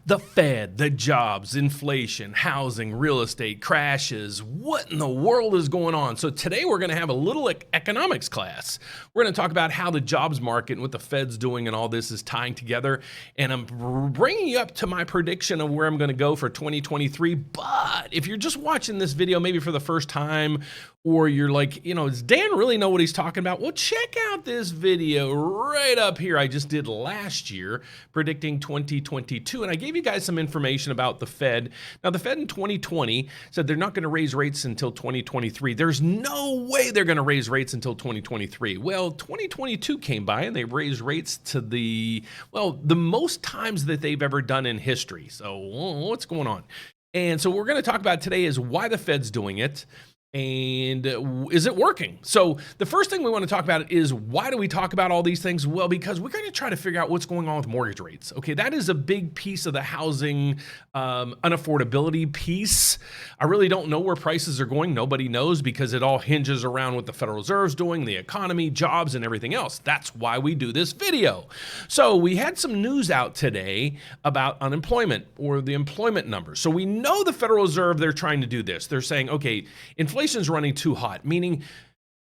The Fed, the jobs, inflation, housing, real estate, crashes. What in the world is going on? So today we're going to have a little economics class. We're going to talk about how the jobs market and what the Fed's doing and all this is tying together. And I'm bringing you up to my prediction of where I'm going to go for 2023. But if you're just watching this video maybe for the first time, or you're like, does Dan really know what he's talking about? Well, check out this video right up here I just did last year predicting 2022. And I gave you guys some information about the Fed. Now, the Fed in 2020 said they're not going to raise rates until 2023. There's no way they're going to raise rates until 2023. Well, 2022 came by and they raised rates to the most times that they've ever done in history. So what's going on? And so what we're going to talk about today is why the Fed's doing it. And is it working? So the first thing we want to talk about is why do we talk about all these things? Well, because we're going to try to figure out what's going on with mortgage rates. Okay, that is a big piece of the housing unaffordability piece. I really don't know where prices are going. Nobody knows because it all hinges around what the Federal Reserve's doing, the economy, jobs, and everything else. That's why we do this video. So we had some news out today about unemployment or the employment numbers. So we know the Federal Reserve, they're trying to do this. They're saying, okay, inflation is running too hot, meaning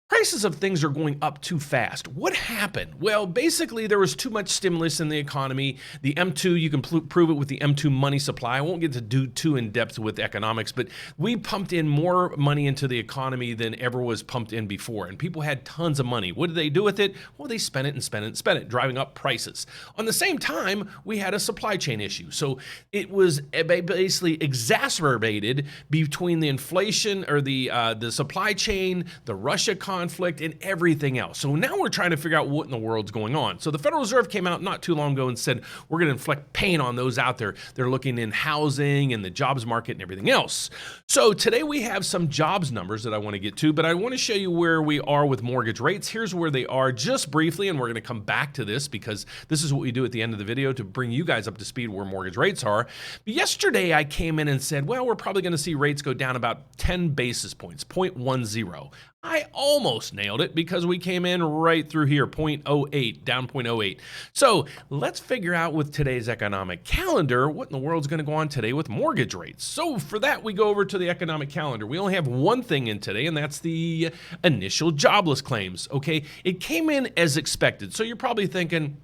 prices of things are going up too fast. What happened? Well, basically there was too much stimulus in the economy. The M2, you can prove it with the M2 money supply. I won't get to do too in depth with economics, but we pumped in more money into the economy than ever was pumped in before. And people had tons of money. What did they do with it? Well, they spent it and spent it and spent it, driving up prices. On the same time, we had a supply chain issue. So it was basically exacerbated between the inflation or the supply chain, the Russia conflict, and everything else. So now we're trying to figure out what in the world's going on. So the Federal Reserve came out not too long ago and said, we're going to inflict pain on those out there. They're looking in housing and the jobs market and everything else. So today we have some jobs numbers that I want to get to, but I want to show you where we are with mortgage rates. Here's where they are just briefly, and we're going to come back to this because this is what we do at the end of the video to bring you guys up to speed where mortgage rates are. But yesterday I came in and said, well, we're probably going to see rates go down about 10 basis points, 0.10. I almost nailed it because we came in right through here, 0.08, down 0.08. So let's figure out with today's economic calendar, what in the world's going to go on today with mortgage rates. So for that, we go over to the economic calendar. We only have one thing in today, and that's the initial jobless claims, okay? It came in as expected. So you're probably thinking,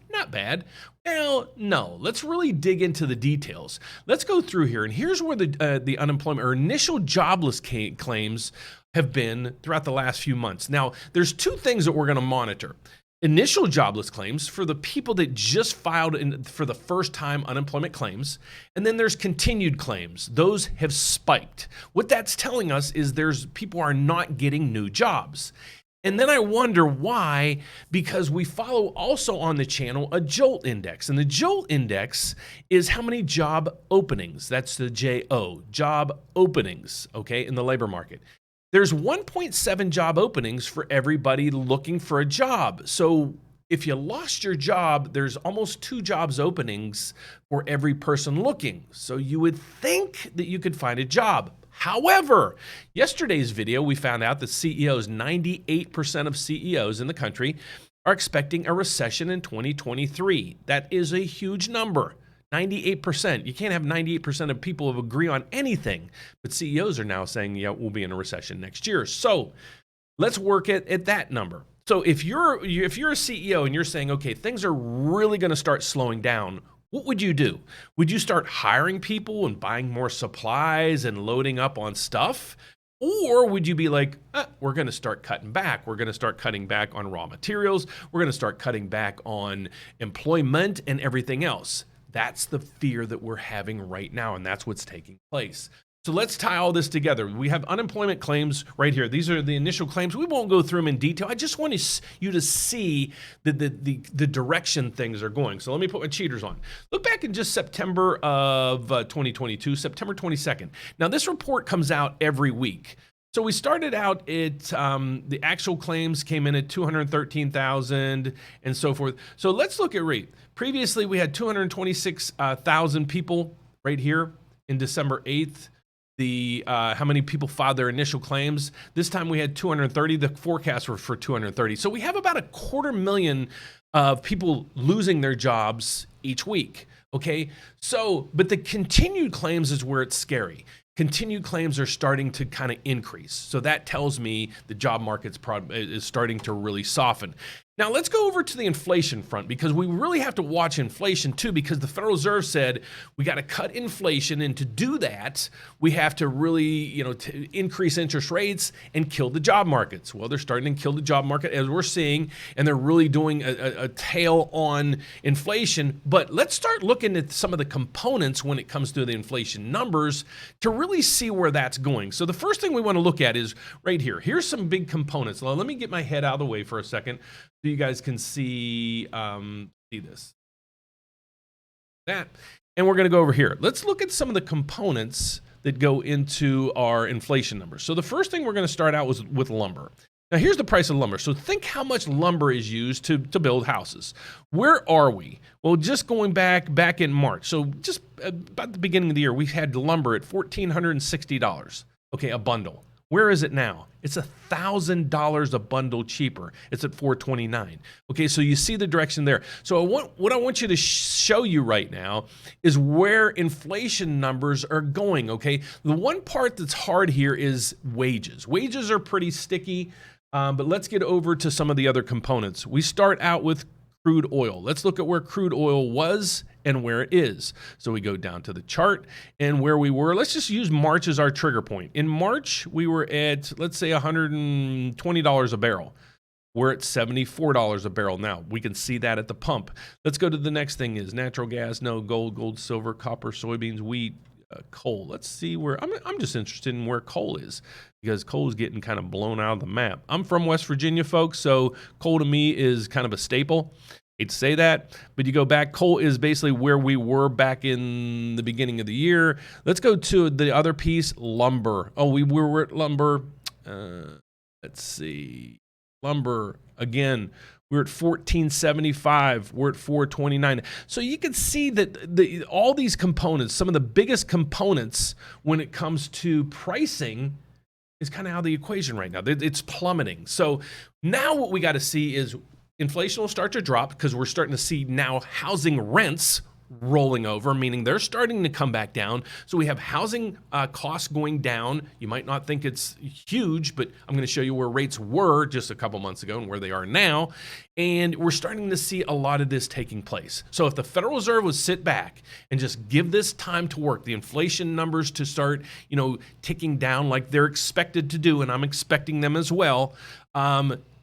not bad. Well, no, let's really dig into the details. Let's go through here. And here's where the unemployment or initial jobless claims have been throughout the last few months. Now, there's two things that we're going to monitor. Initial jobless claims for the people that just filed for the first time unemployment claims. And then there's continued claims. Those have spiked. What that's telling us is people are not getting new jobs. And then I wonder why, because we follow also on the channel a JOLT index. And the JOLT index is how many job openings, that's the JO, job openings, okay, in the labor market. There's 1.7 job openings for everybody looking for a job. So if you lost your job, there's almost 2 jobs openings for every person looking. So you would think that you could find a job. However, yesterday's video, we found out that CEOs, 98% of CEOs in the country are expecting a recession in 2023. That is a huge number, 98%. You can't have 98% of people who agree on anything, but CEOs are now saying, yeah, we'll be in a recession next year. So let's work at that number. So if you're a CEO and you're saying, okay, things are really going to start slowing down, what would you do? Would you start hiring people and buying more supplies and loading up on stuff? Or would you be like, we're going to start cutting back. We're going to start cutting back on raw materials. We're going to start cutting back on employment and everything else. That's the fear that we're having right now, and that's what's taking place. So let's tie all this together. We have unemployment claims right here. These are the initial claims. We won't go through them in detail. I just want you to see the direction things are going. So let me put my cheaters on. Look back in just September of 2022, September 22nd. Now this report comes out every week. So we started out at the actual claims came in at 213,000 and so forth. So let's look at rate. Previously, we had 226,000 people right here in December 8th. How many people filed their initial claims. This time we had 230. The forecasts were for 230. So we have about 250,000 of people losing their jobs each week. Okay, so, but the continued claims is where it's scary. Continued claims are starting to kind of increase. So that tells me the job market's is starting to really soften. Now let's go over to the inflation front, because we really have to watch inflation too, because the Federal Reserve said we got to cut inflation, and to do that, we have to really, increase interest rates and kill the job markets. Well, they're starting to kill the job market, as we're seeing, and they're really doing a tail on inflation. But let's start looking at some of the components when it comes to the inflation numbers to really see where that's going. So the first thing we want to look at is right here. Here's some big components. Now, let me get my head out of the way for a second so you guys can see this. That. And we're going to go over here. Let's look at some of the components that go into our inflation numbers. So the first thing we're going to start out with lumber. Now here's the price of lumber. So think how much lumber is used to build houses. Where are we? Well, just going back in March. So just about the beginning of the year, we had lumber at $1,460. Okay, a bundle. Where is it now? It's $1,000 a bundle cheaper. It's at $429. Okay, so you see the direction there. So what I want you to show you right now is where inflation numbers are going. Okay, the one part that's hard here is wages. Wages are pretty sticky, but let's get over to some of the other components. We start out with crude oil. Let's look at where crude oil was and where it is. So we go down to the chart and where we were. Let's just use March as our trigger point. In March, we were at, let's say, $120 a barrel. We're at $74 a barrel now. We can see that at the pump. Let's go to the next thing is natural gas, no, gold, silver, copper, soybeans, wheat, coal. Let's see where, I'm just interested in where coal is, because coal is getting kind of blown out of the map. I'm from West Virginia, folks, so coal to me is kind of a staple. Hate to say that, but you go back, coal is basically where we were back in the beginning of the year. Let's go to the other piece, lumber. Oh, we were at lumber. Let's see. Lumber, again, we're at $14.75. We're at $4.29. So you can see that all these components, some of the biggest components when it comes to pricing, is kind of how the equation right now. It's plummeting. So now what we got to see is inflation will start to drop, because we're starting to see now housing rents rolling over, meaning they're starting to come back down. So we have housing costs going down. You might not think it's huge, but I'm going to show you where rates were just a couple months ago and where they are now. And we're starting to see a lot of this taking place. So if the Federal Reserve would sit back and just give this time to work, the inflation numbers to start, ticking down like they're expected to do, and I'm expecting them as well,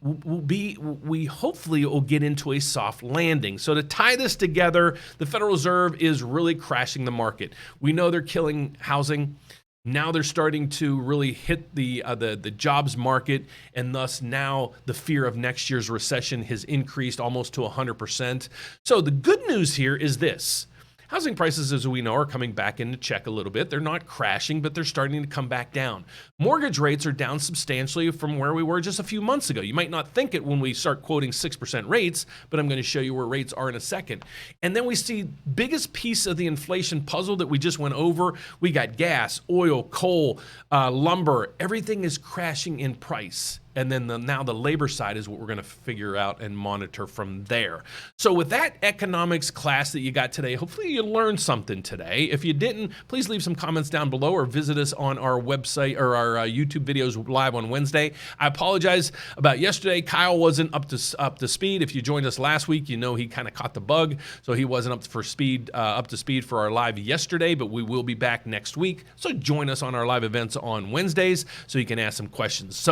we hopefully will get into a soft landing. So to tie this together, the Federal Reserve is really crashing the market. We know they're killing housing. Now they're starting to really hit the jobs market, and thus now the fear of next year's recession has increased almost to 100%. So the good news here is this. Housing prices, as we know, are coming back into check a little bit. They're not crashing, but they're starting to come back down. Mortgage rates are down substantially from where we were just a few months ago. You might not think it when we start quoting 6% rates, but I'm going to show you where rates are in a second. And then we see biggest piece of the inflation puzzle that we just went over. We got gas, oil, coal, lumber. Everything is crashing in price. And then now the labor side is what we're going to figure out and monitor from there. So with that economics class that you got today, hopefully you learned something today. If you didn't, please leave some comments down below or visit us on our website or our YouTube videos live on Wednesday. I apologize about yesterday. Kyle wasn't up to speed. If you joined us last week, you know he kind of caught the bug, so he wasn't up to speed for our live yesterday, but we will be back next week. So join us on our live events on Wednesdays so you can ask some questions.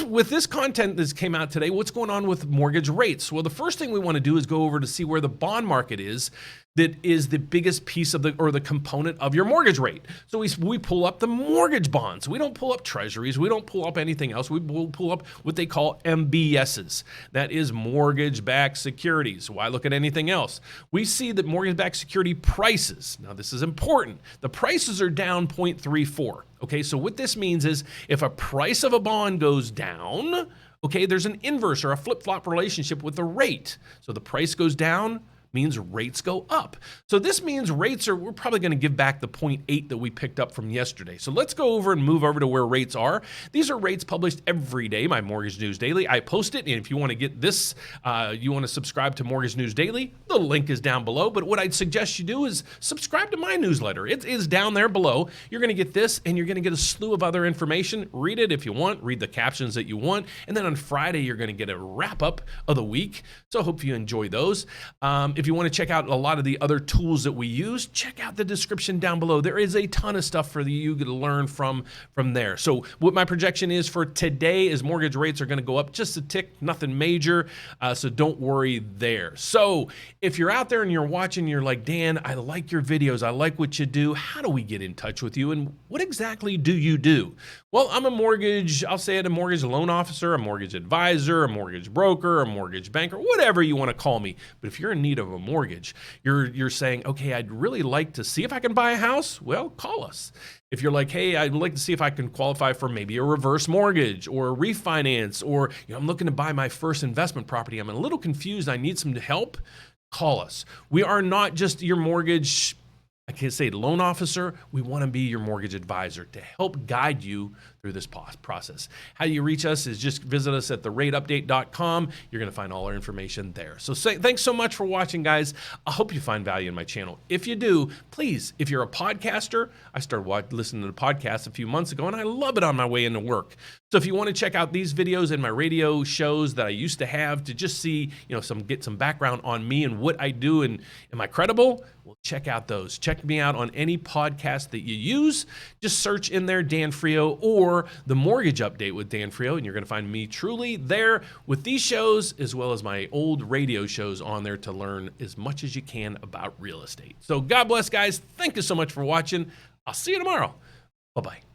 With this content that came out today, what's going on with mortgage rates? Well, the first thing we want to do is go over to see where the bond market is. That is the biggest piece of the component of your mortgage rate. So we pull up the mortgage bonds. We don't pull up treasuries. We don't pull up anything else. We will pull up what they call MBSs. That is mortgage-backed securities. Why look at anything else? We see that mortgage-backed security prices. Now this is important. The prices are down 0.34. Okay, so what this means is if a price of a bond goes down, okay, there's an inverse or a flip-flop relationship with the rate. So the price goes down, means rates go up. So this means we're probably going to give back the 0.8 that we picked up from yesterday. So let's go over and move over to where rates are. These are rates published every day, my Mortgage News Daily. I post it, and if you want to get this, you want to subscribe to Mortgage News Daily, the link is down below. But what I'd suggest you do is subscribe to my newsletter. It is down there below. You're going to get this, and you're going to get a slew of other information. Read it if you want, read the captions that you want, and then on Friday, you're going to get a wrap up of the week. So I hope you enjoy those. If you want to check out a lot of the other tools that we use, check out the description down below. There is a ton of stuff for you to learn from there. So what my projection is for today is mortgage rates are going to go up just a tick, nothing major. So don't worry there. So if you're out there and you're watching, you're like, Dan, I like your videos. I like what you do. How do we get in touch with you? And what exactly do you do? Well, I'm a mortgage loan officer, a mortgage advisor, a mortgage broker, a mortgage banker, whatever you want to call me. But if you're in need of a mortgage, you're saying, okay, I'd really like to see if I can buy a house. Well, call us. If you're like, hey, I'd like to see if I can qualify for maybe a reverse mortgage or a refinance, or I'm looking to buy my first investment property. I'm a little confused. I need some help. Call us. We are not just your mortgage, I can't say loan officer. We want to be your mortgage advisor to help guide you through this process. How you reach us is just visit us at therateupdate.com. You're going to find all our information there. So thanks so much for watching, guys. I hope you find value in my channel. If you do, please, if you're a podcaster, I started listening to the podcast a few months ago, and I love it on my way into work. So if you want to check out these videos and my radio shows that I used to have to just see, get some background on me and what I do, and am I credible? Well, check out those. Check me out on any podcast that you use. Just search in there Dan Frio or the Mortgage Update with Dan Frio, and you're going to find me truly there with these shows as well as my old radio shows on there to learn as much as you can about real estate. So God bless, guys. Thank you so much for watching. I'll see you tomorrow. Bye-bye.